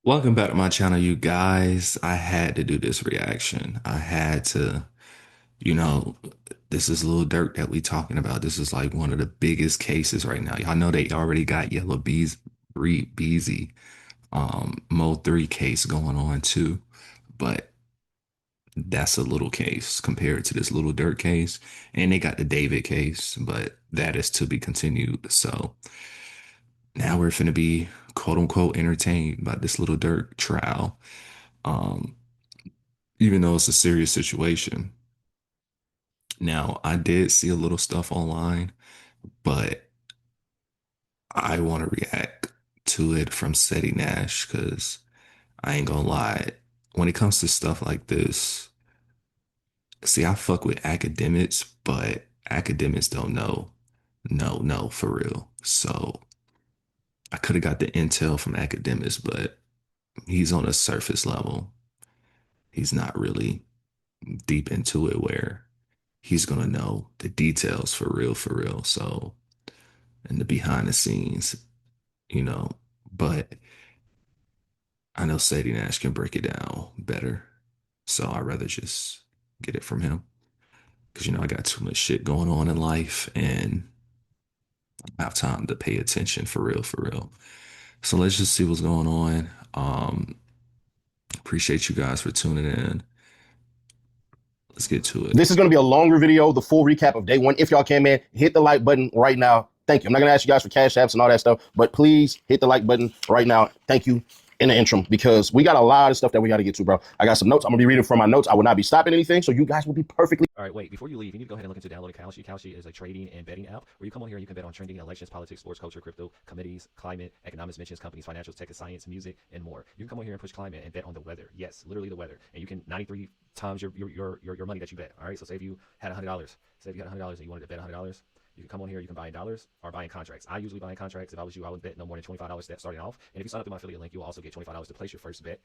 Welcome back to my channel, you guys. I had to do this reaction. I had to, you know, this is Lil Durk that we talking about. This is like one of the biggest cases right now. Y'all know they already got Yellow Beezy, Mo 3 case going on too. But that's a little case compared to this little Durk case. And they got the David case, but that is to be continued. So now we're finna be quote unquote entertained by this little Durk trial. Um, even though it's a serious situation. Now, I did see a little stuff online, but I want to react to it from Ceddy Nash because I ain't gonna lie. When it comes to stuff like this, see, I fuck with academics, but academics don't know. No, no, for real. So I could have got the intel from academics, but he's on a surface level. He's not really deep into it where he's gonna know the details for real, for real. So, and the behind the scenes, you know. But I know Sadie Nash can break it down better. So I'd rather just get it from him. Cause I got too much shit going on in life and I have time to pay attention for real, for real. So let's just see what's going on. Appreciate you guys for tuning in. Let's get to it. This is going to be a longer video, the full recap of day one. If y'all can, man, hit the like button right now. Thank you. I'm not going to ask you guys for cash apps and all that stuff, but please hit the like button right now. Thank you in the interim because we got a lot of stuff that we got to get to, bro. I got some notes. I'm going to be reading from my notes. I will not be stopping anything, so you guys will be perfectly. All right, wait, before you leave, you need to go ahead and look into downloading Kalshi. Kalshi is a trading and betting app where you come on here and you can bet on trending elections, politics, sports, culture, crypto, committees, climate, economics, mentions, companies, financials, tech and science, music, and more. You can come on here and push climate and bet on the weather. Yes, literally the weather. And you can 93 times your money that you bet. All right, so say if you had $100, say if you had $100 and you wanted to bet $100, you can come on here, you can buy in dollars or buy in contracts. I usually buy in contracts. If I was you, I would bet no more than $25 starting off. And if you sign up through my affiliate link, you'll also get $25 to place your first bet.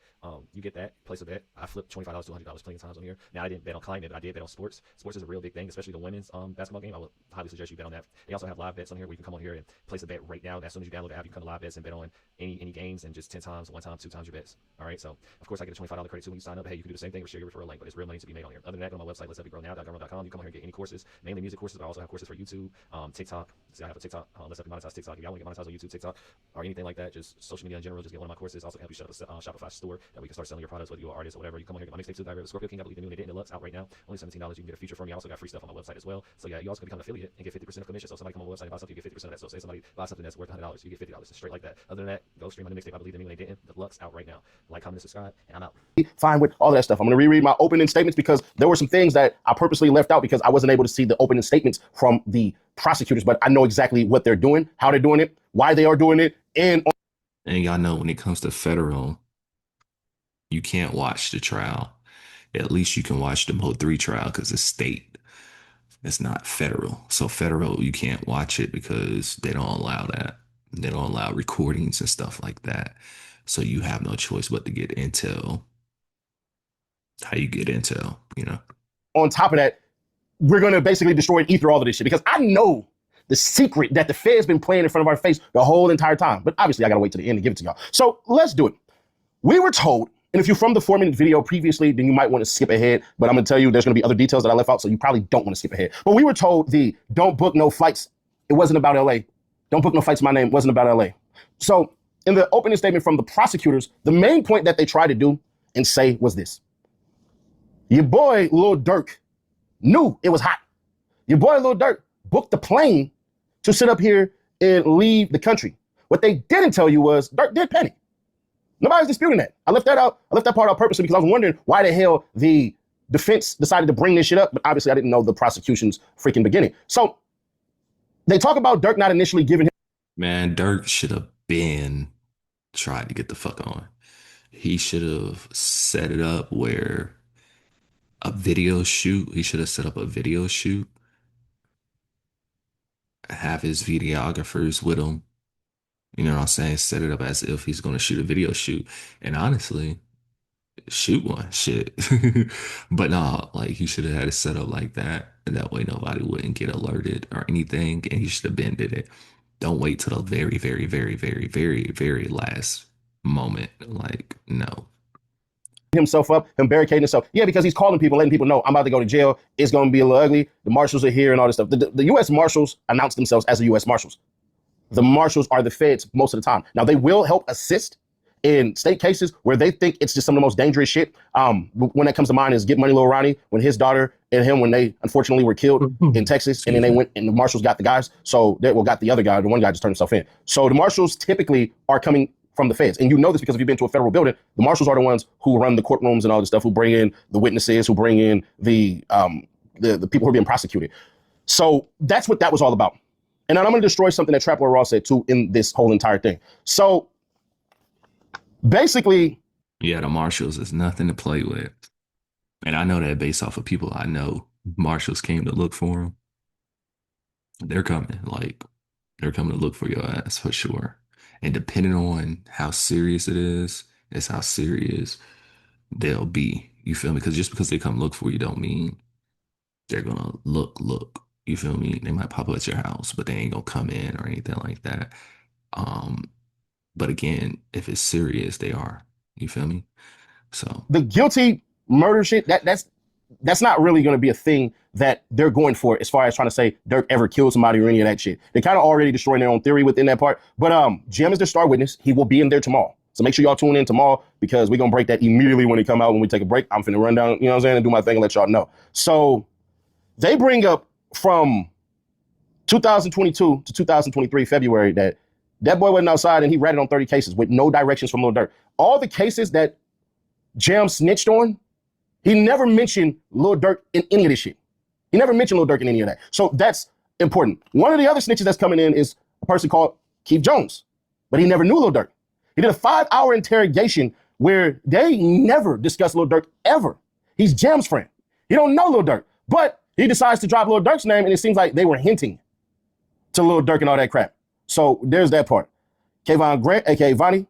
You get that, place a bet. I flipped $25 to $100 plenty of times on here. Now, I didn't bet on climate, but I did bet on sports. Sports is a real big thing, especially the women's basketball game. I would highly suggest you bet on that. They also have live bets on here where you can come on here and place a bet right now. As soon as you download the app, you can come to live bets and bet on any games and just 10 times, one time, two times your bets. All right, so of course I get a $25 credit too when you sign up. Hey, you can do the same thing or share your referral link, but it's real money to be made on here. Other than that, go to my website, letshelpyougrownow.com. You come on here and get any courses, mainly music courses, but I also have courses for YouTube, TikTok. See, I have a TikTok. Let's help you monetize TikTok. If y'all want to get monetized on YouTube, TikTok, or anything like that, just social media in general, just get one of my courses. Also help you set up a Shopify store that we can start selling your products, whether you're an artist or whatever. You come on here, get my mixtape too, Lilscorpioking. I believe the new and it deluxe out right now. Only $17. You can get a feature from me. I also got free stuff on my website as well. So yeah, you also can become an affiliate and get 50% of commission. So somebody come on my website and buy something, you get 50% of that. So say somebody buys something that's worth $100, you get $50. Straight like that. Other than that, go stream on the mixtape. I believe the new and it deluxe out right now. Like, comment, and subscribe, and I'm out. Fine with all that stuff. I'm going to reread my opening statements because there were some things that I purposely left out because I wasn't able to see the opening statements from the prosecutors, but I know exactly what they're doing, how they're doing it, why they are doing it, and Y'all know when it comes to federal, you can't watch the trial. At least you can watch the Mo 3 trial because it's state. It's not federal. So federal, you can't watch it because they don't allow that. They don't allow recordings and stuff like that. So you have no choice but to get intel. How you get intel. on top of that, we're going to basically destroy and ether all of this shit because I know the secret that the Fed's been playing in front of our face the whole entire time. But obviously, I got to wait to the end to give it to y'all. So let's do it. We were told, and if you're from the 4-minute video previously, then you might want to skip ahead. But I'm going to tell you there's going to be other details that I left out, so you probably don't want to skip ahead. But we were told the don't book no flights. It wasn't about LA. Don't book no flights. My name wasn't about LA. So in the opening statement from the prosecutors, the main point that they tried to do and say was this. Your boy, Lil Durk, knew it was hot. Your boy, Lil Durk, booked the plane to sit up here and leave the country. What they didn't tell you was Durk did panic. Nobody's disputing that. I left that out. I left that part out purposely because I was wondering why the hell the defense decided to bring this shit up. But obviously, I didn't know the prosecution's freaking beginning. So they talk about Durk not initially giving him. Man, Dirk should have been tried to get the fuck on. He should have set it up where a video shoot, he should have set up a video shoot, have his videographers with him. You know what I'm saying? Set it up as if he's going to shoot a video shoot. And honestly, shoot one shit. But no, like he should have had it set up like that. And that way nobody wouldn't get alerted or anything. And he should have been did it. Don't wait till the very, very, very, very, very, very last. moment. Like, no. himself up, him barricading himself. Yeah, because he's calling people, letting people know I'm about to go to jail. It's going to be a little ugly. The marshals are here and all this stuff. The U.S. Marshals announce themselves as the U.S. Marshals. The marshals are the feds most of the time. Now, they will help assist in state cases where they think it's just some of the most dangerous shit. When that comes to mind is Get Money Lil Ronnie, when his daughter and him, when they unfortunately were killed in Texas, and then they went and the marshals got the guys. So they got the other guy. The one guy just turned himself in. So the marshals typically are coming from the feds. And you know this because if you've been to a federal building, the marshals are the ones who run the courtrooms and all this stuff, who bring in the witnesses, who bring in the people who are being prosecuted. So that's what that was all about. And now I'm going to destroy something that Trapper Ross said too in this whole entire thing. So basically, Yeah, the marshals is nothing to play with. And I know that based off of people I know, marshals came to look for him. They're coming. Like, they're coming to look for your ass for sure. And depending on how serious it is how serious they'll be. You feel me? Because just because they come look for you don't mean they're gonna look. You feel me? They might pop up at your house, but they ain't gonna come in or anything like that. Um, but again, if it's serious, they are. You feel me? So the guilty murder shit, that's not really going to be a thing that they're going for as far as trying to say Durk ever killed somebody or any of that shit. They're kind of already destroying their own theory within that part. But Jim is their star witness. He will be in there tomorrow. So make sure y'all tune in tomorrow because we're going to break that immediately when he come out. When we take a break, I'm finna run down, you know what I'm saying, and do my thing and let y'all know. So they bring up from 2022 to 2023 February that boy went outside and he ratted on 30 cases with no directions from Lil Durk. All the cases that Jam snitched on, he never mentioned Lil Durk in any of this shit. He never mentioned Lil Durk in any of that. So that's important. One of the other snitches that's coming in is a person called Keith Jones, but he never knew Lil Durk. He did a 5-hour interrogation where they never discussed Lil Durk ever. He's Jam's friend. He don't know Lil Durk, but he decides to drop Lil Durk's name, and it seems like they were hinting to Lil Durk and all that crap. So there's that part. Kayvon Grant, aka Vonni,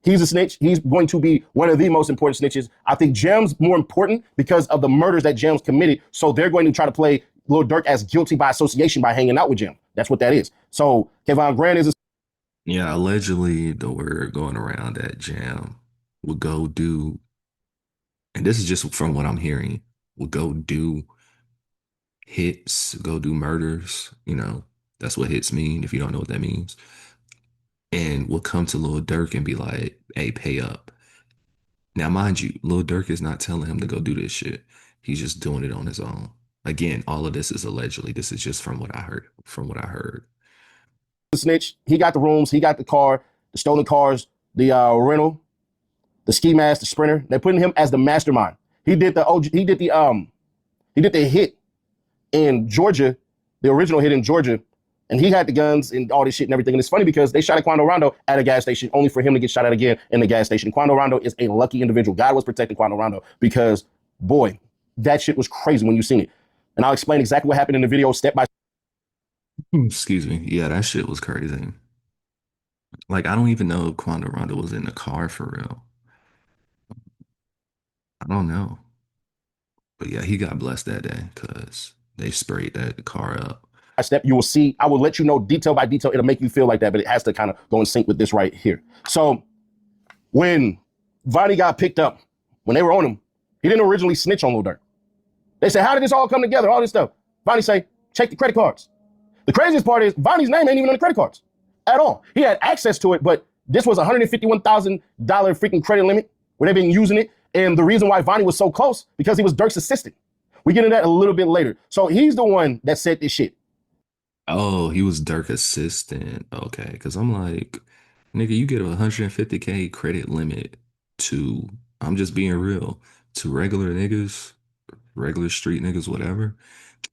he's a snitch. He's going to be one of the most important snitches. I think Jam's more important because of the murders that Jam's committed. So they're going to try to play Lil Durk as guilty by association by hanging out with Jam. That's what that is. So Kayvon Grant is a yeah, allegedly the word going around that Jam would go do, and this is just from what I'm hearing, would go do hits, go do murders. You know, that's what hits mean if you don't know what that means. And will come to Lil Durk and be like, hey, pay up. Now, mind you, Lil Durk is not telling him to go do this shit. He's just doing it on his own. Again, all of this is allegedly. This is just from what I heard. From what I heard. snitch. He got the rooms. He got the car, the stolen cars, the rental, the ski mask, the sprinter. They're putting him as the mastermind. He did the he did the hit in Georgia, the original hit in Georgia, and he had the guns and all this shit and everything. And it's funny because they shot at Quando Rondo at a gas station, only for him to get shot at again in the gas station. Quando Rondo is a lucky individual. God was protecting Quando Rondo because, boy, that shit was crazy when you seen it. And I'll explain exactly what happened in the video step by Excuse me. Yeah, that shit was crazy. Like, I don't even know if Quando Rondo was in the car for real. I don't know. But yeah, he got blessed that day because they sprayed that car up. step. You will see, I will let you know detail by detail. It'll make you feel like that, but it has to kind of go in sync with this right here. So when Vonni got picked up, when they were on him, he didn't originally snitch on Lil Durk. They said, how did this all come together? All this stuff. Vonni say, check the credit cards. The craziest part is Vonnie's name ain't even on the credit cards at all. He had access to it, but this was a $151,000 freaking credit limit where they've been using it. And the reason why Vonni was so close, because he was Durk's assistant. We get into that a little bit later. So he's the one that said this shit. Oh, he was Dirk assistant. Okay, because I'm like, nigga, you get a 150K credit limit to, I'm just being real, to regular niggas, regular street niggas, whatever.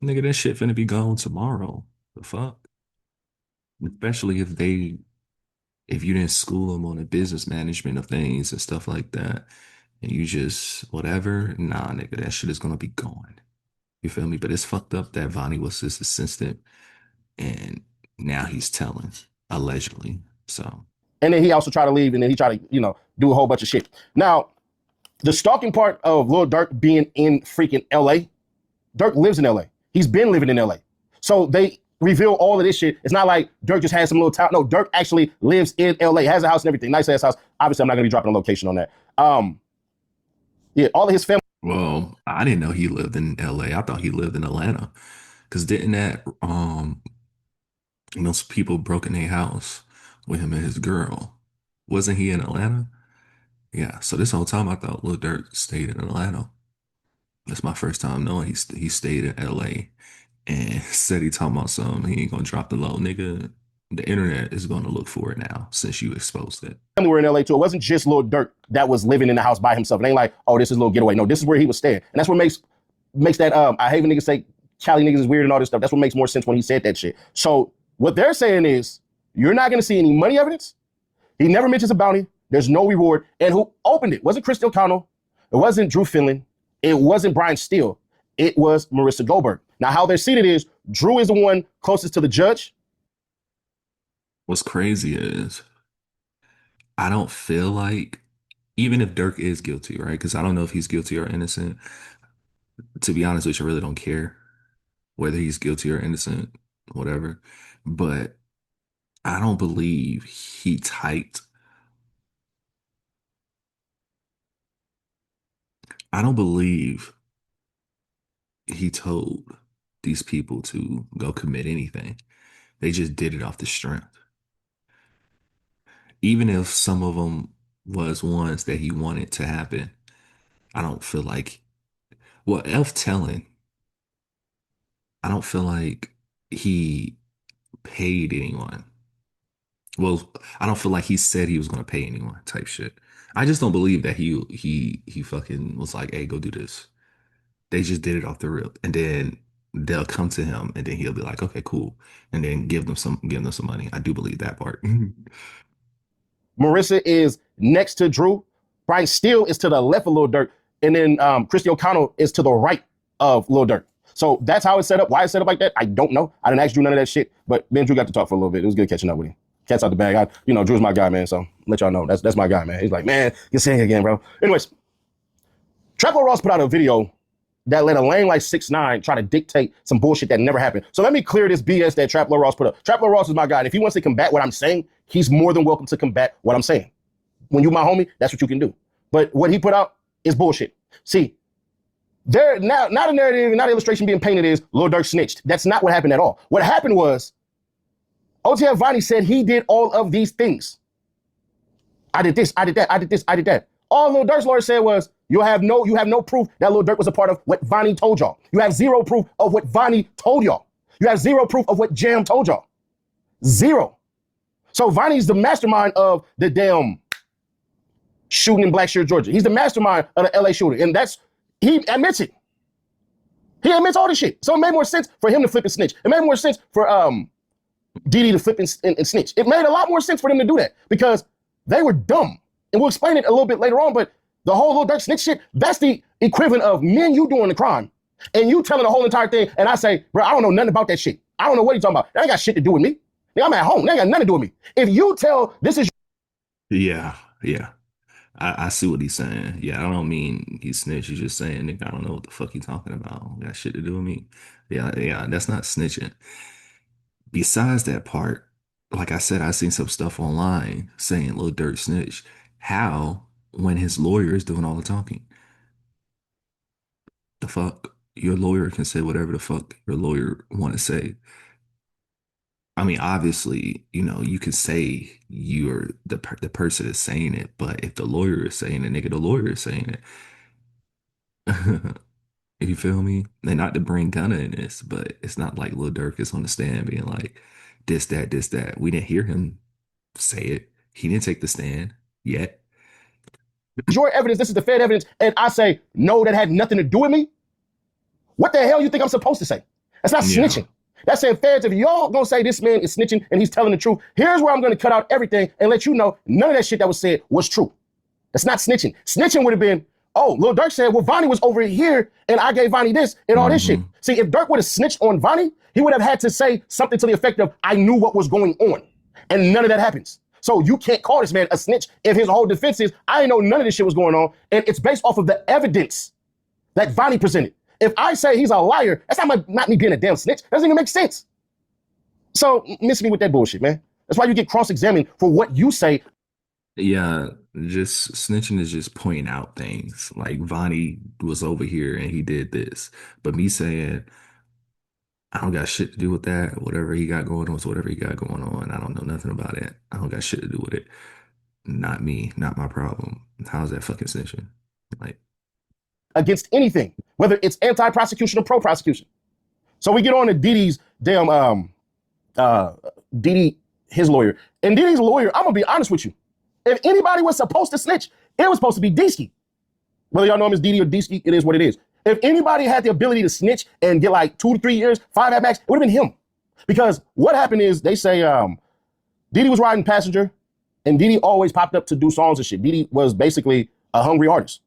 Nigga, that shit finna be gone tomorrow. The fuck? Especially if you didn't school them on the business management of things and stuff like that, and you just whatever, nah, nigga, that shit is gonna be gone. You feel me? But it's fucked up that Vonnie was his assistant, and now he's telling allegedly. So And then he also tried to leave, and then he tried to, do a whole bunch of shit. Now, the stalking part of Lil Durk being in freaking LA, Durk lives in LA. He's been living in LA. So they reveal all of this shit. It's not like Durk just has some little town. No, Durk actually lives in LA, has a house and everything. Nice ass house. Obviously, I'm not gonna be dropping a location on that. Yeah, all of his family. Well, I didn't know he lived in LA. I thought he lived in Atlanta. Cause didn't that most people broke in their house with him and his girl? Wasn't he in Atlanta? Yeah. So this whole time I thought Lil Durk stayed in Atlanta. That's my first time knowing he stayed in LA and said he talking about something. He ain't gonna drop the low, nigga. The internet is gonna look for it now since you exposed it. Were in LA too. It wasn't just Lil Durk that was living in the house by himself. It ain't like, oh, this is a little getaway. No, this is where he was staying. And that's what makes that I hate when niggas say Cali niggas is weird and all this stuff. That's what makes more sense when he said that shit. So what they're saying is you're not gonna see any money evidence. He never mentions a bounty. There's no reward. And who opened it? Wasn't Chris O'Connell. It wasn't Drew Finland. It wasn't Brian Steele. It was Marissa Goldberg. Now, how they're seated is Drew is the one closest to the judge. What's crazy is I don't feel like, even if Dirk is guilty, right? Because I don't know if he's guilty or innocent. To be honest with you, I really don't care whether he's guilty or innocent, whatever. But I don't believe he typed. I don't believe he told these people to go commit anything. They just did it off the strength. Even if some of them was ones that he wanted to happen, I don't feel like, well, Elf telling, I don't feel like he paid anyone. Well, I don't feel like he said he was going to pay anyone type shit. I just don't believe that he fucking was like, "Hey, go do this." They just did it off the rip, and then they'll come to him, and then he'll be like, "Okay, cool," and then give them some money. I do believe that part. Marissa is next to Drew. Brian Steele is to the left of Lil Durk. And then Christy O'Connell is to the right of Lil Durk. So that's how it's set up. Why it's set up like that, I don't know. I didn't ask Drew none of that shit. But me and Drew got to talk for a little bit. It was good catching up with him. Cat's out the bag. Drew's my guy, man. So let y'all know. That's my guy, man. He's like, man, you're saying it again, bro. Anyways, Traplo Ross put out a video that let a lame like 6ix9ine try to dictate some bullshit that never happened. So let me clear this BS that Traplo Ross put up. Traplo Ross is my guy. And if he wants to combat what I'm saying, he's more than welcome to combat what I'm saying. When you my homie, that's what you can do. But what he put out is bullshit. See, there now, not a narrative, not an illustration being painted is Lil Durk snitched. That's not what happened at all. What happened was OTF Vonni said he did all of these things. I did this, I did that, I did this, I did that. All Lil Durk's lawyer said was, you have no proof that Lil Durk was a part of what Vonni told y'all. You have zero proof of what Vonni told y'all. You have zero proof of what Jam told y'all. Zero. So Vonnie's the mastermind of the damn shooting in Blackshear, Georgia. He's the mastermind of the LA shooting. And he admits it. He admits all this shit. So it made more sense for him to flip and snitch. It made more sense for Didi to flip and snitch. It made a lot more sense for them to do that because they were dumb. And we'll explain it a little bit later on, but the whole Lil Durk snitch shit, that's the equivalent of me and you doing the crime and you telling the whole entire thing. And I say, bro, I don't know nothing about that shit. I don't know what you're talking about. That ain't got shit to do with me. I'm at home. That ain't got nothing to do with me. If you tell this is. Yeah, yeah. I see what he's saying. Yeah, I don't mean he snitched. He's just saying, nigga, I don't know what the fuck he talking about. Got shit to do with me. Yeah, that's not snitching. Besides that part, like I said, I seen some stuff online saying Lil Durk snitch. How when his lawyer is doing all the talking? The fuck? Your lawyer can say whatever the fuck your lawyer want to say. I mean, obviously, you can say you're the person is saying it, but if the lawyer is saying it, nigga, the lawyer is saying it. You feel me? And not to bring Gunna in this, but it's not like Lil Durk is on the stand being like, this, that, this, that. We didn't hear him say it. He didn't take the stand yet. Your evidence, this is the Fed evidence, and I say, no, that had nothing to do with me. What the hell you think I'm supposed to say? That's not snitching. That's saying, feds, if y'all gonna say this man is snitching and he's telling the truth, here's where I'm gonna cut out everything and let you know none of that shit that was said was true. That's not snitching. Snitching would have been, oh, Lil Durk said, well, Vonni was over here and I gave Vonni this and all this shit. See, if Durk would have snitched on Vonni, he would have had to say something to the effect of, I knew what was going on. And none of that happens. So you can't call this man a snitch if his whole defense is, I didn't know none of this shit was going on. And it's based off of the evidence that Vonni presented. If I say he's a liar, that's not me being a damn snitch. That doesn't even make sense. So miss me with that bullshit, man. That's why you get cross-examined for what you say. Yeah, just snitching is just pointing out things. Like Vonni was over here and he did this. But me saying, I don't got shit to do with that. Whatever he got going on is whatever he got going on. I don't know nothing about it. I don't got shit to do with it. Not me, not my problem. How's that fucking snitching? Like, Against anything, whether it's anti-prosecution or pro-prosecution. So we get on to Diddy's damn Diddy, his lawyer. And Diddy's lawyer, I'm gonna be honest with you. If anybody was supposed to snitch, it was supposed to be Deesky. Whether y'all know him as Diddy or Deesky, it is what it is. If anybody had the ability to snitch and get like 2 to 3 years, 5 at max, it would have been him. Because what happened is they say Diddy was riding passenger and Diddy always popped up to do songs and shit. Diddy was basically a hungry artist.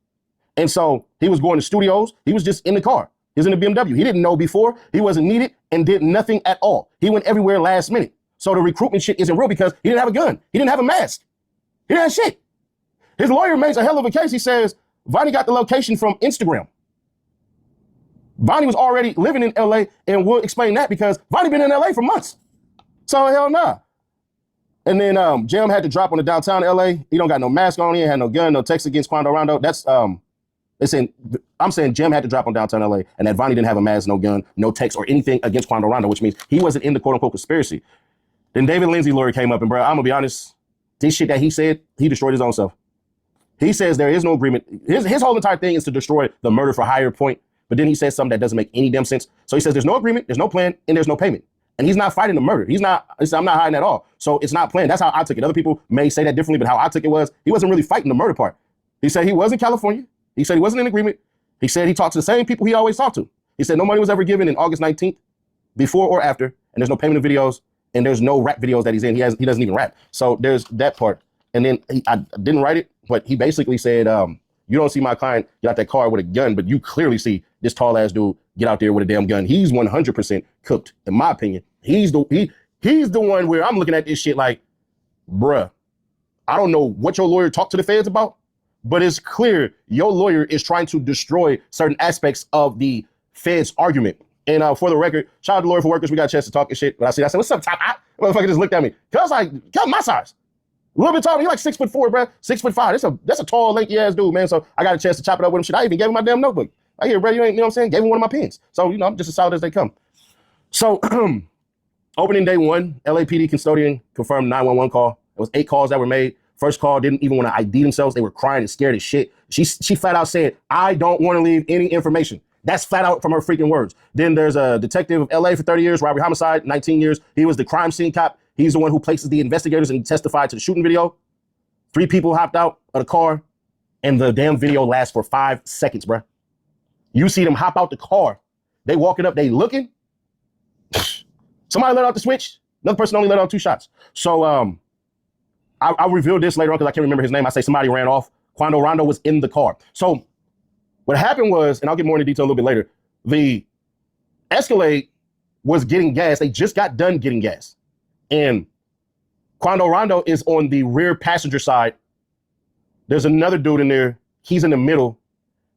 And so he was going to studios. He was just in the car. He was in the BMW. He didn't know before. He wasn't needed and did nothing at all. He went everywhere last minute. So the recruitment shit isn't real because he didn't have a gun. He didn't have a mask. He didn't have shit. His lawyer makes a hell of a case. He says Vonni got the location from Instagram. Vonni was already living in LA, and we'll explain that because Vonni been in LA for months. So hell nah. And then Jam had to drop on the downtown LA. He don't got no mask on. He ain't had no gun, no text against Quando Rondo. That's I'm saying Jam had to drop on downtown LA, and that Vonni didn't have a mask, no gun, no text, or anything against Quando Rondo, which means he wasn't in the quote unquote conspiracy. Then David Lindsay lawyer came up, and bro, I'm gonna be honest, this shit that he said, he destroyed his own self. He says there is no agreement. His whole entire thing is to destroy the murder for hire point. But then he says something that doesn't make any damn sense. So he says there's no agreement, there's no plan, and there's no payment. And he's not fighting the murder. I'm not hiding at all. So it's not planned. That's how I took it. Other people may say that differently, but how I took it was he wasn't really fighting the murder part. He said he was in California. He said he wasn't in agreement. He said he talked to the same people he always talked to. He said no money was ever given in August 19th, before or after, and there's no payment of videos, and there's no rap videos that he's in. He doesn't even rap. So there's that part. And then I didn't write it, but he basically said, you don't see my client get out that car with a gun, but you clearly see this tall ass dude get out there with a damn gun. He's 100% cooked, in my opinion. He's the one where I'm looking at this shit like, bruh, I don't know what your lawyer talked to the feds about, but it's clear your lawyer is trying to destroy certain aspects of the feds argument. And for the record, shout out to Lawyer for Workers. We got a chance to talk and shit. But I said, what's up, top? Motherfucker just looked at me. Cause like, my size. A little bit taller. He's like 6'4", bro. 6'5". That's a tall, lanky ass dude, man. So I got a chance to chop it up with him. Shit, I even gave him my damn notebook. I hear, bro, you know what I'm saying? Gave him one of my pens. So, I'm just as solid as they come. So opening day 1, LAPD custodian confirmed 911 call. It was 8 calls that were made. First call didn't even want to ID themselves. They were crying and scared as shit. She flat out said, I don't want to leave any information. That's flat out from her freaking words. Then there's a detective of LA for 30 years, robbery homicide, 19 years. He was the crime scene cop. He's the one who places the investigators and he testified to the shooting video. 3 people hopped out of the car and the damn video lasts for 5 seconds, bruh. You see them hop out the car. They walking up, they looking. Somebody let out the switch. Another person only let out 2 shots. So I'll reveal this later on because I can't remember his name. I say somebody ran off. Quando Rondo was in the car. So what happened was, and I'll get more into detail a little bit later, the Escalade was getting gas. They just got done getting gas. And Quando Rondo is on the rear passenger side. There's another dude in there. He's in the middle.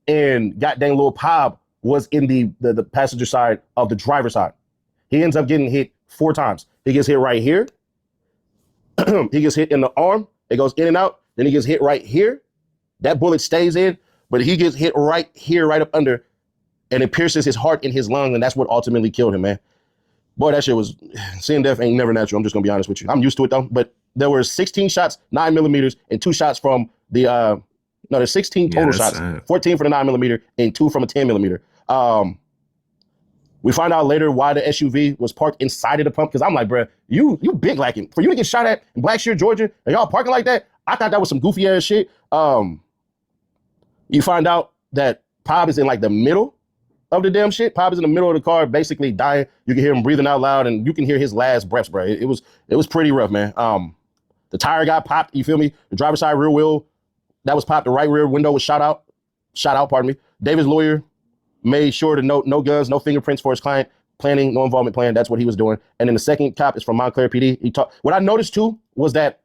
And goddamn Lil Pob was in the passenger side of the driver's side. He ends up getting hit 4 times. He gets hit right here. He gets hit in the arm. It goes in and out. Then he gets hit right here. That bullet stays in, but he gets hit right here, right up under, and it pierces his heart and his lung, and that's what ultimately killed him, man. Boy, that shit was, seeing death ain't never natural. I'm just gonna be honest with you. I'm used to it though, but there were 16 shots, 9mm, and 2 shots from the, there's 16 total shots, 14 for the 9mm and 2 from a 10mm. We find out later why the SUV was parked inside of the pump, because I'm like, bruh, you big lacking. For you to get shot at in Blackshear, Georgia, and y'all parking like that, I thought that was some goofy ass shit. You find out that Pob is in like the middle of the damn shit. Pob is in the middle of the car, basically dying. You can hear him breathing out loud, and you can hear his last breaths, bro. It was pretty rough, man. The tire got popped, you feel me? The driver's side rear wheel, that was popped. The right rear window was shot out, pardon me. David's lawyer made sure to note no guns, no fingerprints for his client, planning, no involvement plan. That's what he was doing. And then the second cop is from Montclair PD. What I noticed too was that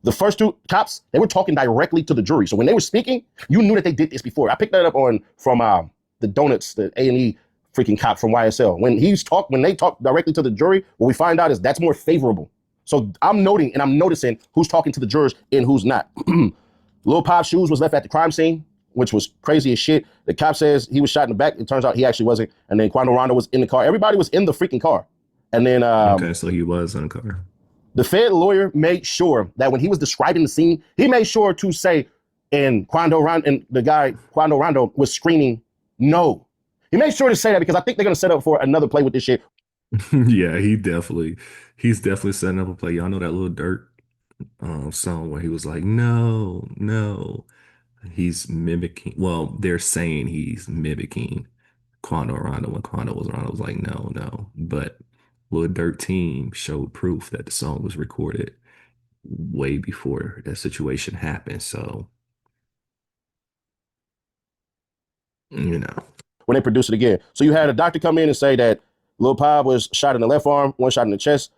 the first 2 cops, they were talking directly to the jury. So when they were speaking, you knew that they did this before. I picked that up from the Donuts, the A&E freaking cop from YSL. When they talk directly to the jury, what we find out is that's more favorable. So I'm noting and I'm noticing who's talking to the jurors and who's not. Lil Pop's shoes was left at the crime scene, which was crazy as shit. The cop says he was shot in the back. It turns out he actually wasn't. And then Quando Rondo was in the car. Everybody was in the freaking car. And then Okay, so he was in the car. the Fed lawyer made sure that when he was describing the scene, he made sure to say, and the guy Quando Rondo was screaming, no. He made sure to say that because I think they're gonna set up for another play with this shit. Yeah, he's definitely setting up a play. Y'all know that little Durk song where he was like, no, no. He's mimicking, well, they're saying he's mimicking Quando Rondo when Quando was around. I was like, no, no. But Lil Durk team showed proof that the song was recorded way before that situation happened. So, you know. When they produce it again. So you had a doctor come in and say that Lil Pop was shot in the left arm, one shot in the chest,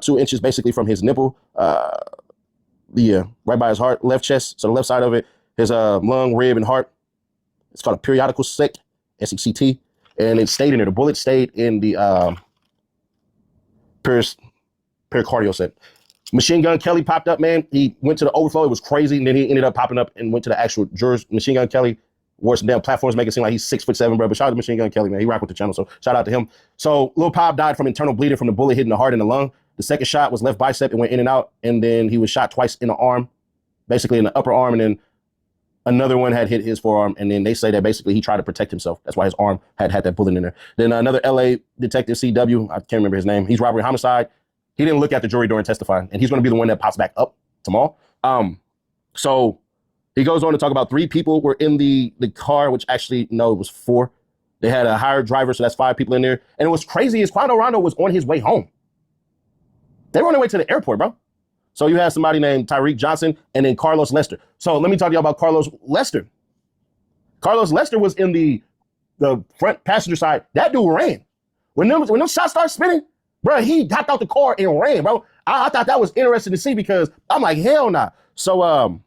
2 inches basically from his nipple, right by his heart, left chest, so the left side of it, his lung, rib, and heart. It's called a periodical sec, SECT, and it stayed in there. The bullet stayed in the pericardial set. Machine Gun Kelly popped up, man. He went to the overflow. It was crazy, and then he ended up popping up and went to the actual jurors. Machine Gun Kelly wore some damn platforms, make it seem like he's 6'7", bro. But shout out to Machine Gun Kelly, man. He rocked with the channel, so shout out to him. So Lil Pop died from internal bleeding from the bullet hitting the heart and the lung. The second shot was left bicep. It went in and out, and then he was shot twice in the arm, basically in the upper arm, and then another one had hit his forearm, and then they say that basically he tried to protect himself. That's why his arm had that bullet in there. Then another LA detective, CW, I can't remember his name. He's robbery homicide. He didn't look at the jury during testifying, and he's going to be the one that pops back up tomorrow. So he goes on to talk about 3 people were in the car, which actually, no, it was 4. They had a hired driver, so that's 5 people in there. And what's crazy is Quando Rondo was on his way home. They were on their way to the airport, bro. So you had somebody named Tyreek Johnson and then Carlos Lester. So let me talk to you about Carlos Lester. Carlos Lester was in the front passenger side. That dude ran. When them shots started spinning, bro, he hopped out the car and ran, bro. I thought that was interesting to see because I'm like, hell nah. So,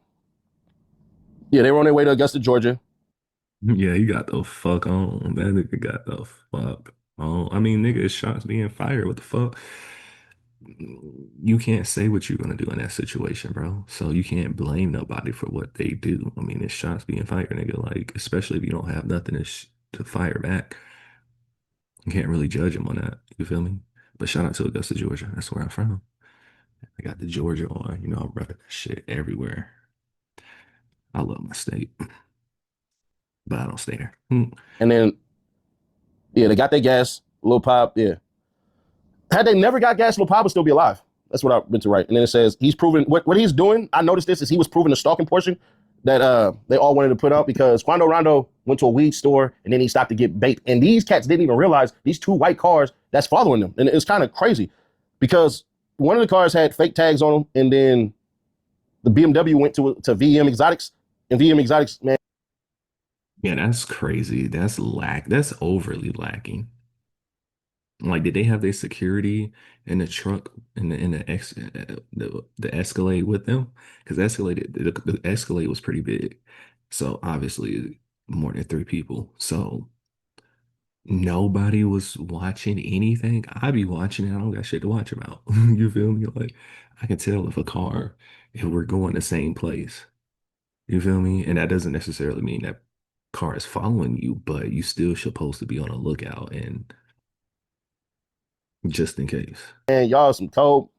yeah, they were on their way to Augusta, Georgia. Yeah, he got the fuck on. That nigga got the fuck on. I mean, nigga, his shots being fired. What the fuck? You can't say what you're gonna do in that situation, bro. So you can't blame nobody for what they do. I mean, it's shots being fired, nigga. Like, especially if you don't have nothing to fire back, you can't really judge him on that. You feel me? But shout out to Augusta, Georgia. That's where I'm from. I got the Georgia on. You know, I'm repping that shit everywhere. I love my state, but I don't stay there. And then, yeah, they got their gas. Lil Pop, yeah. Had they never got gas, Lil Pop would still be alive. That's what I meant to write. And then it says he's proven what he's doing. I noticed this is he was proving the stalking portion that they all wanted to put out because Quando Rondo went to a weed store and then he stopped to get bait. And these cats didn't even realize these 2 white cars that's following them. And it's kind of crazy because one of the cars had fake tags on them, and then the BMW went to VM Exotics, and VM Exotics, man. Yeah, that's crazy. That's overly lacking. Like, did they have their security in the truck the Escalade with them? Because the Escalade was pretty big, so obviously more than 3 people. So nobody was watching anything. I be watching it. I don't got shit to watch about. You feel me? Like, I can tell if we're going the same place. You feel me? And that doesn't necessarily mean that car is following you, but you still supposed to be on the lookout and just in case. And y'all some cold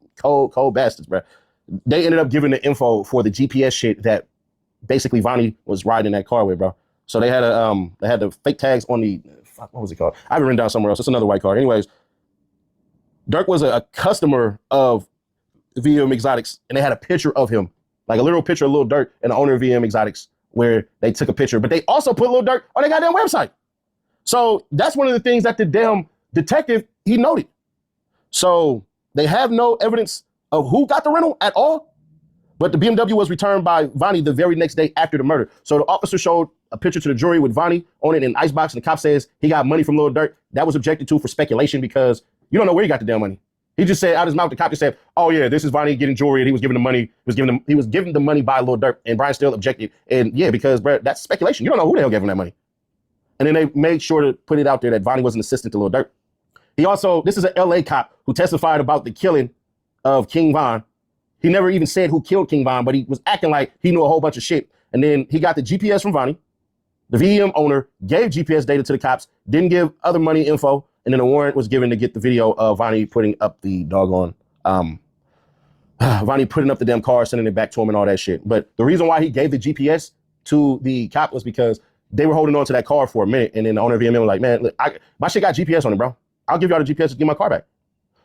bastards, bro. They ended up giving the info for the GPS shit that basically Vonni was riding that car with, bro. So they had the fake tags on the what was it called? I have it written down somewhere else. It's another white car. Anyways, Durk was a customer of VM Exotics, and they had a picture of him, like a literal picture of Lil Durk and the owner of VM Exotics, where they took a picture. But they also put Lil Durk on their goddamn website. So that's one of the things that the damn detective, he noted. So they have no evidence of who got the rental at all, but the BMW was returned by Vonni the very next day after the murder. So the officer showed a picture to the jury with Vonni on it in an icebox, and the cop says he got money from Lil Durk. That was objected to for speculation because you don't know where he got the damn money. He just said out his mouth, the cop just said, oh yeah, this is Vonni getting jewelry, and he was giving the money, he was giving the money by Lil Durk, and Brian still objected. And yeah, because bro, that's speculation. You don't know who the hell gave him that money. And then they made sure to put it out there that Vonni was an assistant to Lil Durk. He also, this is an LA cop who testified about the killing of King Von. He never even said who killed King Von, but he was acting like he knew a whole bunch of shit. And then he got the GPS from Vonni. The VDM owner gave GPS data to the cops, didn't give other money info, and then a warrant was given to get the video of Vonni putting up the doggone, Vonni putting up the damn car, sending it back to him and all that shit. But the reason why he gave the GPS to the cop was because they were holding on to that car for a minute, and then the owner of VMM was like, man, look, my shit got GPS on it, bro. I'll give y'all the GPS to get my car back.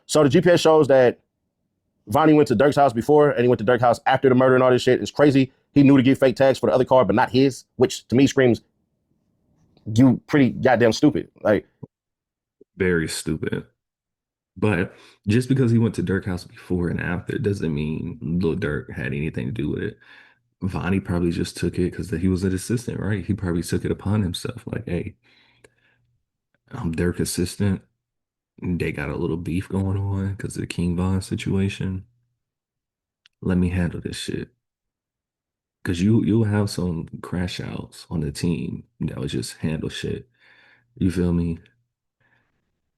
So the GPS shows that Vonni went to Durk's house before, and he went to Durk's house after the murder and all this shit. It's crazy. He knew to get fake tags for the other car, but not his, which to me screams, you pretty goddamn stupid. Like, Very stupid. But just because he went to Dirk house before and after doesn't mean Lil Durk had anything to do with it. Vonnie probably just took it because he was an assistant, right? He probably took it upon himself, like, hey, I'm Dirk assistant. They got a little beef going on because of the King Von situation. Let me handle this shit. Cause you'll have some crash outs on the team that would just handle shit. You feel me?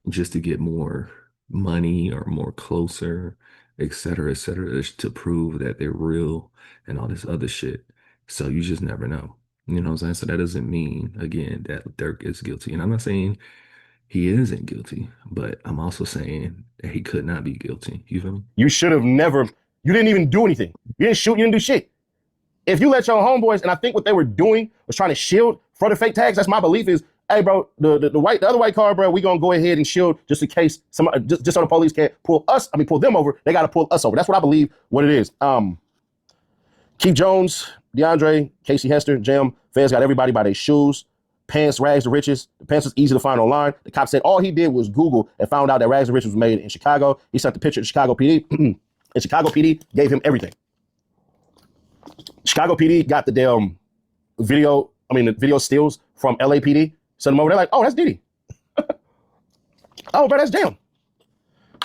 Just to get more money or more closer, et cetera, to prove that they're real and all this other shit. So you just never know. You know what I'm saying? So that doesn't mean, again, that Dirk is guilty. And I'm not saying he isn't guilty, but I'm also saying that he could not be guilty. You feel me? you should have never, you didn't even do anything. You didn't shoot, you didn't do shit. If you let your homeboys, and I think what they were doing was trying to shield for the fake tags, that's my belief is, hey, bro, the other white car, bro, we gonna go ahead and shield just in case just so the police can't pull them over. They got to pull us over. That's what I believe. What it is. Keith Jones, DeAndre, Casey Hester, Jam, Feds got everybody by their shoes, pants, rags to riches. The pants was easy to find online. The cop said all he did was Google and found out that rags to riches was made in Chicago. He sent the picture to Chicago PD, and Chicago PD gave him everything. Chicago PD got the damn the video stills from LAPD, sent them over. They're like, oh, that's Diddy. Oh, bro, that's Jam.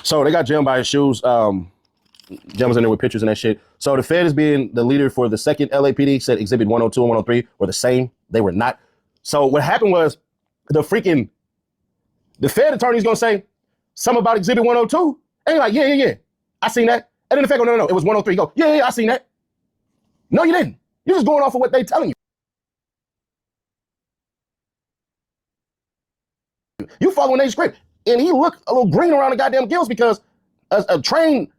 So they got Jam by his shoes. Jam was in there with pictures and that shit. So the Fed is being the leader for the second LAPD said Exhibit 102 and 103 were the same. They were not. So what happened was the Fed attorney's gonna say something about Exhibit 102. And you're like, yeah. I seen that. And then the Fed go, no, it was 103. Go, yeah, I seen that. No, you didn't. You're just going off of what they telling you. You following their script. And he looked a little green around the goddamn gills because a trained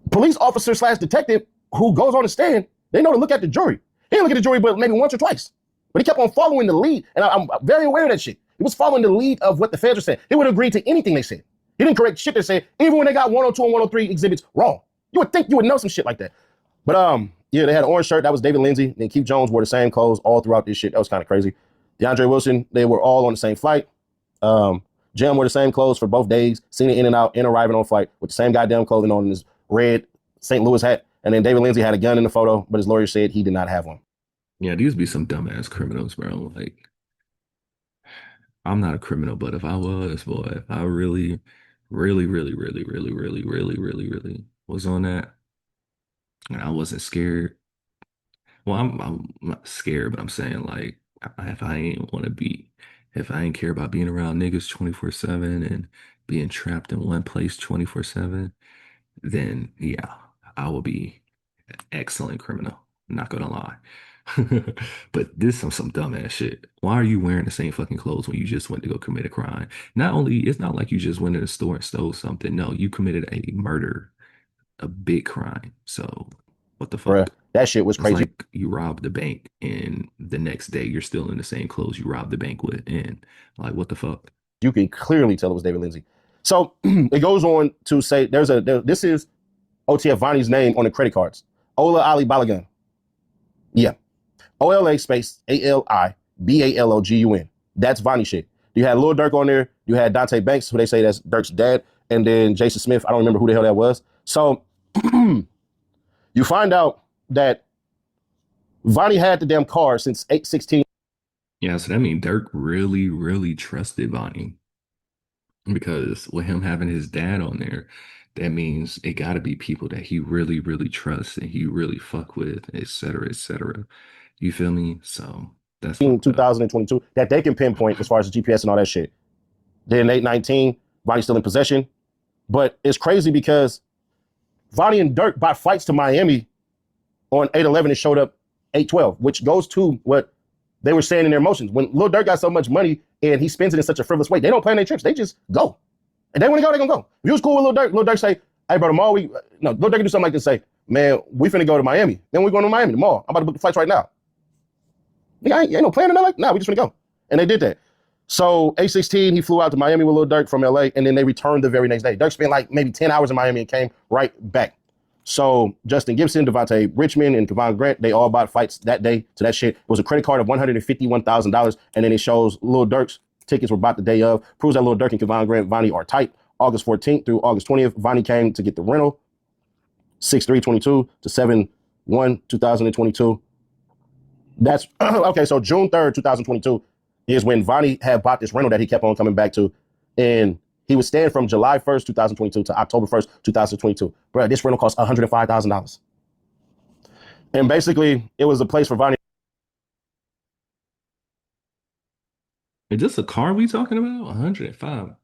police officer / detective who goes on the stand, they know to look at the jury. He didn't look at the jury but maybe once or twice. But he kept on following the lead. And I'm very aware of that shit. He was following the lead of what the feds were saying. He would agree to anything they said. He didn't correct shit they said, even when they got 102 and 103 exhibits wrong. You would think you would know some shit like that. But yeah, they had an orange shirt. That was David Lindsay. Then Keith Jones wore the same clothes all throughout this shit. That was kind of crazy. DeAndre Wilson, they were all on the same flight. Jam wore the same clothes for both days, seen it in and out, and arriving on flight with the same goddamn clothing on in his red St. Louis hat. And then David Lindsay had a gun in the photo, but his lawyer said he did not have one. Yeah, these be some dumbass criminals, bro. Like, I'm not a criminal, but if I was, boy, if I really was on that and I wasn't scared. Well, I'm not scared, but I'm saying like if I ain't want to be, if I ain't care about being around niggas 24/7 and being trapped in one place 24/7, then yeah, I will be an excellent criminal. I'm not gonna lie. But this is some dumbass shit. Why are you wearing the same fucking clothes when you just went to go commit a crime? Not only, it's not like you just went to the store and stole something. No, you committed a murder, a big crime. So what the Bruh, fuck? that shit was It's crazy. like you robbed the bank and the next day you're still in the same clothes you robbed the bank with. And like, what the fuck? You can clearly tell it was David Lindsay. So it goes on to say this is OTF Vonnie's name on the credit cards. Ola Ali Balagun. Yeah. OLA space ALIBALOGUN. That's Vonni shit. You had Lil Durk on there. You had Dante Banks, who they say that's Durk's dad. And then Jason Smith. I don't remember who the hell that was. So you find out that Vonni had the damn car since 8/16. Yeah, so that means Dirk really trusted Vonnie because with him having his dad on there, that means it got to be people that he really trusts and he really fuck with, et cetera, et cetera. You feel me? So That's fucked up. 2022 that they can pinpoint as far as the GPS and all that shit. Then 8/19, Vonnie's still in possession. But it's crazy because Vonni and Durk bought flights to Miami on 8/11 and showed up 8/12, which goes to what they were saying in their motions. When Lil Durk got so much money and he spends it in such a frivolous way, they don't plan their trips. They just go. And they want to go, they're going to go. If you was cool with Lil Durk say, hey, bro, tomorrow Lil Durk can do something like this, say, man, we finna go to Miami. Then we're going to Miami tomorrow. I'm about to book the flights right now. Nigga, ain't no plan or nothing. Nah, we just finna go. And they did that. So 8/16, he flew out to Miami with Lil Durk from LA, and then they returned the very next day. Durk spent like maybe 10 hours in Miami and came right back. So Justin Gibson, Devontae Richmond, and Kevon Grant, they all bought flights that day to that shit. It was a credit card of $151,000, and then it shows Lil Durk's tickets were bought the day of. Proves that Lil Durk and Kevon Grant, Vonni are tight. August 14th through August 20th, Vonni came to get the rental. 6/3/22 to 7/1/2022. That's okay. So June 3rd, 2022 is when Vonni had bought this rental that he kept on coming back to. And he was staying from July 1st, 2022 to October 1st, 2022. Bro, this rental cost $105,000. And basically, it was a place for Vonni. Is this a car we talking about? 105.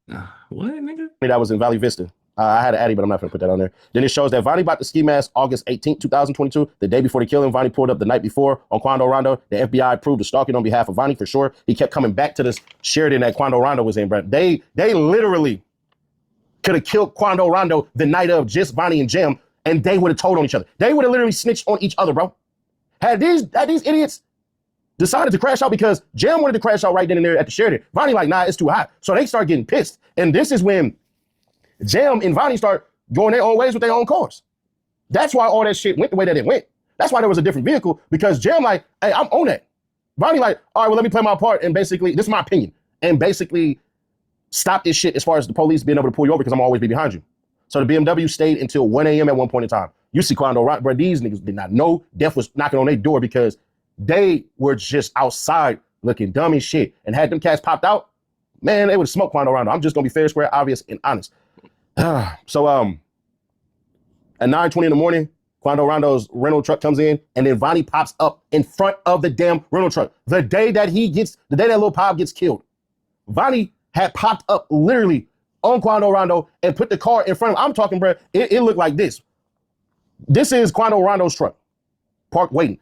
What, nigga? That was in Valley Vista. I had an Addy, but I'm not going to put that on there. Then it shows that Vonni bought the ski mask August 18th, 2022. The day before the killing, Vonni pulled up the night before on Quando Rondo. The FBI proved the stalking on behalf of Vonni for sure. He kept coming back to this Sheridan that Quando Rondo was in, bro. They literally could have killed Quando Rondo the night of just Vonni and Jam, and they would have told on each other. They would have literally snitched on each other, bro. Had these idiots decided to crash out because Jam wanted to crash out right then and there at the Sheridan. Vonni like, nah, it's too hot. So they start getting pissed. And this is when Jam and Vonni start going their own ways with their own cars. That's why all that shit went the way that it went. That's why there was a different vehicle, because Jam like, hey, I'm on that. Vonni like, all right, well, let me play my part and basically, this is my opinion, and basically stop this shit as far as the police being able to pull you over because I'm always be behind you. So the BMW stayed until 1 a.m. at one point in time. You see Quando, right? Bro, these niggas did not know death was knocking on their door because they were just outside looking dumb as shit. And had them cats popped out, man, they would have smoked Quando Rondo. I'm just going to be fair, square, obvious, and honest. So at 9:20 in the morning, Quando Rondo's rental truck comes in, and then Vonni pops up in front of the damn rental truck. The day that Lil Pop gets killed, Vonni had popped up literally on Quando Rondo and put the car in front of him. I'm talking, bro, it looked like this. This is Quando Rondo's truck, parked waiting.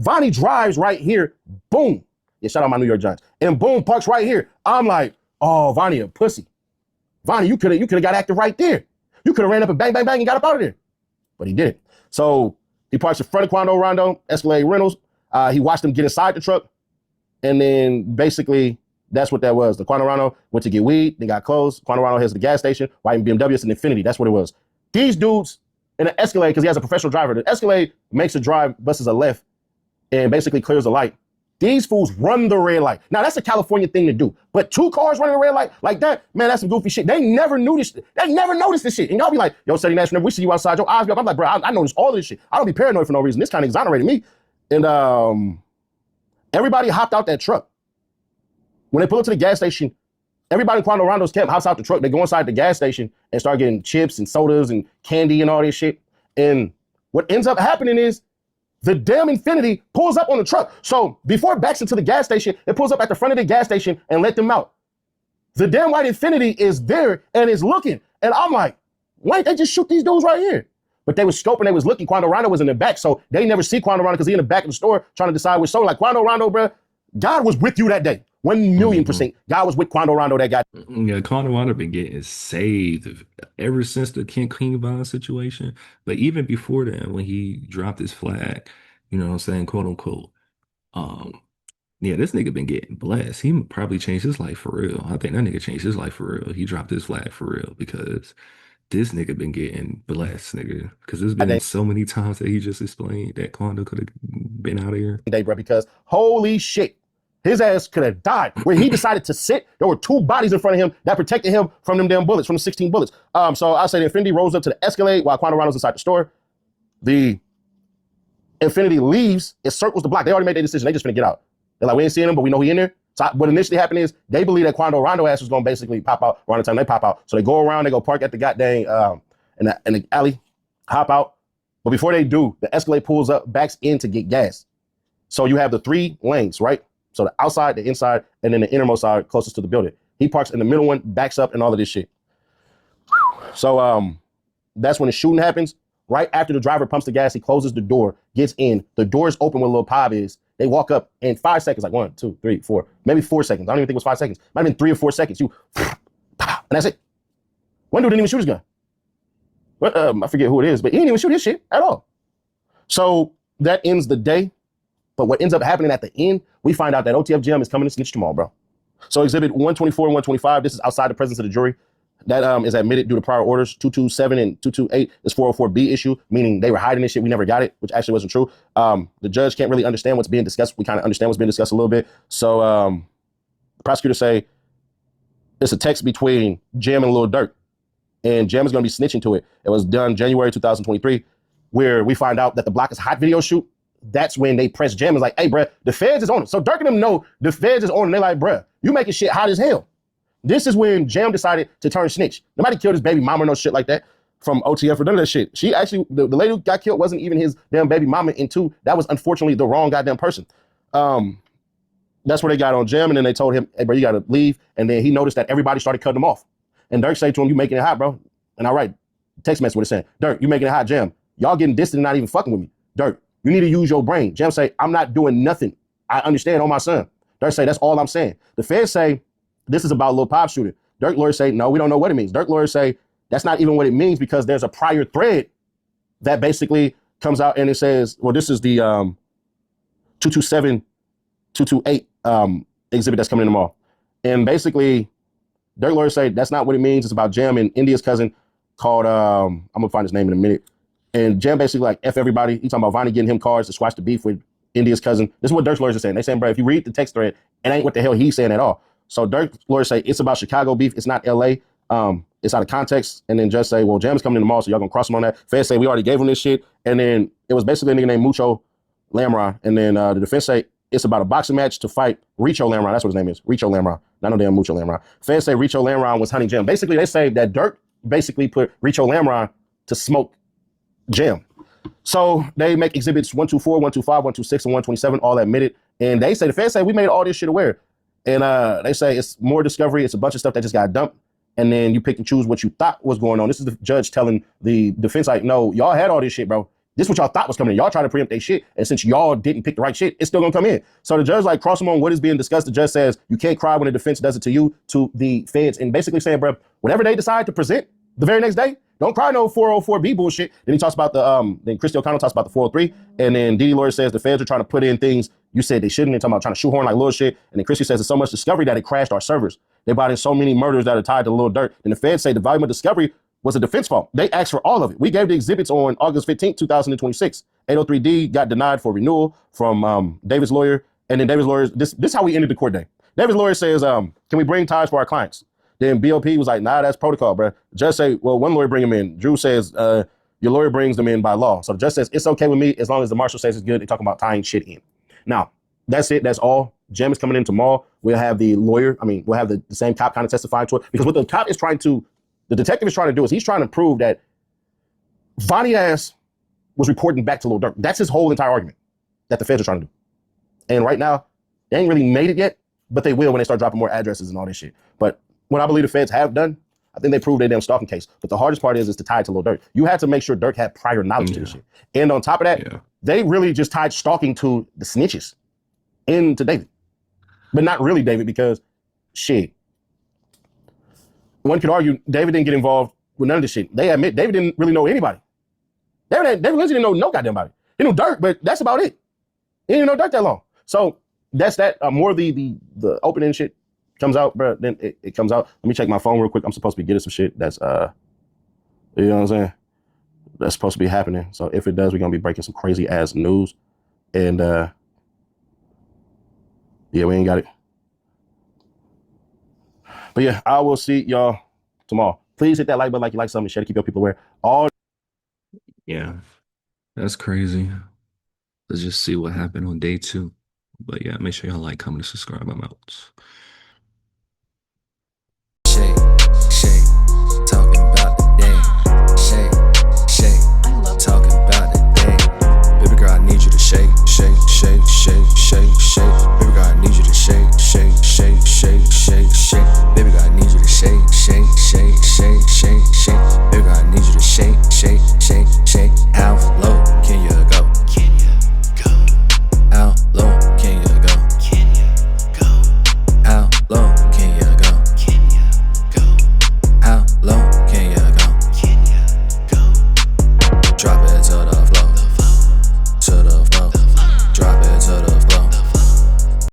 Vonni drives right here, boom. Yeah, shout out my New York Giants. And boom, parks right here. I'm like, oh, Vonni a pussy. Vonni, you could have got active right there. You could have ran up and bang, bang, bang and got up out of there. But he didn't. So he parks in front of Quando Rondo, Escalade Rentals. He watched him get inside the truck. And then basically, that's what that was. The Quando Rondo went to get weed, then got closed. Quando Rondo heads to the gas station. White and BMW, it's an Infinity. That's what it was. These dudes in an Escalade, because he has a professional driver, the Escalade makes a drive, busts a left, and basically clears the light. These fools run the red light. Now, that's a California thing to do. But 2 cars running the red light like that, man, that's some goofy shit. They never knew this. They never noticed this shit. And y'all be like, yo, Ceddy Nash, whenever we see you outside, your eyes be up. I'm like, bro, I notice all this shit. I don't be paranoid for no reason. This kind of exonerated me. And everybody hopped out that truck. When they pull up to the gas station, everybody in Quando Rondo's camp hops out the truck. They go inside the gas station and start getting chips and sodas and candy and all this shit. And what ends up happening is the damn Infinity pulls up on the truck. So before it backs into the gas station, it pulls up at the front of the gas station and let them out. The damn white Infinity is there and is looking. And I'm like, why didn't they just shoot these dudes right here? But they was scoping, they was looking. Quando Rondo was in the back, so they never see Quando Rondo because he in the back of the store trying to decide which store. Like, Quando Rondo, bro, God was with you that day. 1,000,000%. God was with Quando Rondo that guy. Yeah, Quando Rondo been getting saved ever since the King Von situation. But even before that, when he dropped his flag, you know what I'm saying, quote unquote. Yeah, this nigga been getting blessed. He probably changed his life for real. I think that nigga changed his life for real. He dropped his flag for real because this nigga been getting blessed, nigga. Because there's been so many times that he just explained that Quando could have been out of here. Bro, because holy shit. His ass could have died. Where he decided to sit, there were 2 bodies in front of him that protected him from them damn bullets, from the 16 bullets. So I say the Infinity rolls up to the Escalade while Quando Rondo's inside the store. The Infinity leaves, it circles the block. They already made their decision. They just finna get out. They're like, we ain't seeing him, but we know he in there. So what initially happened is they believe that Quando Rondo ass was gonna basically pop out around the time they pop out. So they go around, they go park at the goddamn in the alley, hop out. But before they do, the Escalade pulls up, backs in to get gas. So you have the 3 lanes, right? So the outside, the inside, and then the innermost side closest to the building. He parks in the middle one, backs up, and all of this shit. So that's when the shooting happens. Right after the driver pumps the gas, he closes the door, gets in. The door is open where Lil Pop is. They walk up in 5 seconds, like 1, 2, 3, 4, maybe 4 seconds. I don't even think it was 5 seconds. Might have been 3 or 4 seconds. You, and that's it. One dude didn't even shoot his gun. But I forget who it is, but he didn't even shoot his shit at all. So that ends the day. But what ends up happening at the end, we find out that OTF Jim is coming to snitch tomorrow, bro. So exhibit 124 and 125, this is outside the presence of the jury. That is admitted due to prior orders. 227 and 228 is 404B issue, meaning they were hiding this shit. We never got it, which actually wasn't true. The judge can't really understand what's being discussed. We kind of understand what's being discussed a little bit. So the prosecutors say it's a text between Jim and Lil Durk, and Jim is going to be snitching to it. It was done January 2023, where we find out that the Block is Hot video shoot. That's when they press Jim. It's like, hey, bruh, the feds is on it. So Durk and them know the feds is on it. And they're like, bruh, you making shit hot as hell. This is when Jam decided to turn snitch. Nobody killed his baby mama or no shit like that from OTF or none of that shit. She actually, the lady who got killed wasn't even his damn baby mama. And 2, that was unfortunately the wrong goddamn person. That's where they got on Jam, and then they told him, hey, bro, you got to leave. And then he noticed that everybody started cutting him off. And Durk said to him, you making it hot, bro. And I write text message with it saying, Durk, you making it hot, Jam. Y'all getting distant and not even fucking with me. Durk, you need to use your brain. Jam say, I'm not doing nothing. I understand on my son. Durk say, that's all I'm saying. The feds say, this is about Lil Pop shooting. Durk lawyers say, no, we don't know what it means. Durk lawyers say, that's not even what it means because there's a prior thread that basically comes out and it says, well, this is the 227, 228 exhibit that's coming in tomorrow. And basically, Durk lawyers say, that's not what it means. It's about Jam and India's cousin called, I'm going to find his name in a minute. And Jam basically like, F everybody. He's talking about Vonni getting him cards to squash the beef with India's cousin. This is what Durk's lawyers are saying. They're saying, bro, if you read the text thread, it ain't what the hell he's saying at all. So Durk's lawyers say it's about Chicago beef. It's not LA. It's out of context. And then just say, well, Jam's coming in tomorrow, so y'all gonna cross him on that. Feds say we already gave him this shit. And then it was basically a nigga named Mucho Lamron. And then the defense say it's about a boxing match to fight Richo Lamron. That's what his name is. Richo Lamron. Not no damn Mucho Lamron. Feds say Richo Lamron was hunting Jam. Basically, they say that Durk basically put Richo Lamron to smoke Jam. So they make exhibits 124, 125, 126, and 127 all admitted. And they say, the feds say we made all this shit aware. And they say it's more discovery. It's a bunch of stuff that just got dumped. And then you pick and choose what you thought was going on. This is the judge telling the defense, like, no, y'all had all this shit, bro. This is what y'all thought was coming in. Y'all trying to preempt their shit. And since y'all didn't pick the right shit, it's still going to come in. So the judge, like, cross them on what is being discussed. The judge says you can't cry when the defense does it to you, to the feds. And basically saying, bro, whatever they decide to present the very next day, don't cry no 404B bullshit. Then he talks about then Christy O'Connell talks about the 403. And then Didi Lawyer says the feds are trying to put in things you said they shouldn't. They're talking about trying to shoehorn like little shit. And then Christy says there's so much discovery that it crashed our servers. They brought in so many murders that are tied to Lil Durk. And the feds say the volume of discovery was a defense fault. They asked for all of it. We gave the exhibits on August 15th, 2026. 803D got denied for renewal from David's lawyer. And then David's lawyer, this is how we ended the court day. David's lawyer says, can we bring ties for our clients? Then BOP was like, nah, that's protocol, bro. The judge say, well, one lawyer bring him in. Drew says, your lawyer brings them in by law. So the judge says, it's okay with me as long as the marshal says it's good. They're talking about tying shit in. Now, that's it. That's all. Jam is coming in tomorrow. We'll have the lawyer. We'll have the same cop kind of testifying to it. Because what the cop is trying to, the detective is trying to do is he's trying to prove that Vonni ass was reporting back to Lil Durk. That's his whole entire argument that the feds are trying to do. And right now, they ain't really made it yet, but they will when they start dropping more addresses and all this shit. But what I believe the feds have done, I think they proved their damn stalking case. But the hardest part is to tie it to Lil Durk. You had to make sure Durk had prior knowledge to this shit. And on top of that, they really just tied stalking to the snitches into David. But not really David, because shit. One could argue David didn't get involved with none of this shit. They admit David didn't really know anybody. David Lindsay didn't know no goddamn body. He knew Durk, but that's about it. He didn't know Durk that long. So that's that. More of the opening shit comes out, bro. Then it comes out. Let me check my phone real quick. I'm supposed to be getting some shit that's you know what I'm saying? That's supposed to be happening. So if it does, we're gonna be breaking some crazy ass news. And yeah, we ain't got it. But yeah, I will see y'all tomorrow. Please hit that like button like you like something, share to keep your people aware. Yeah, that's crazy. Let's just see what happened on day 2. But yeah, make sure y'all like, comment, and subscribe. I'm out. Shake, shake, talking about the day. Shake, shake, talking about the day. Baby girl, I need you to shake, shake, shake, shake, shake, shake.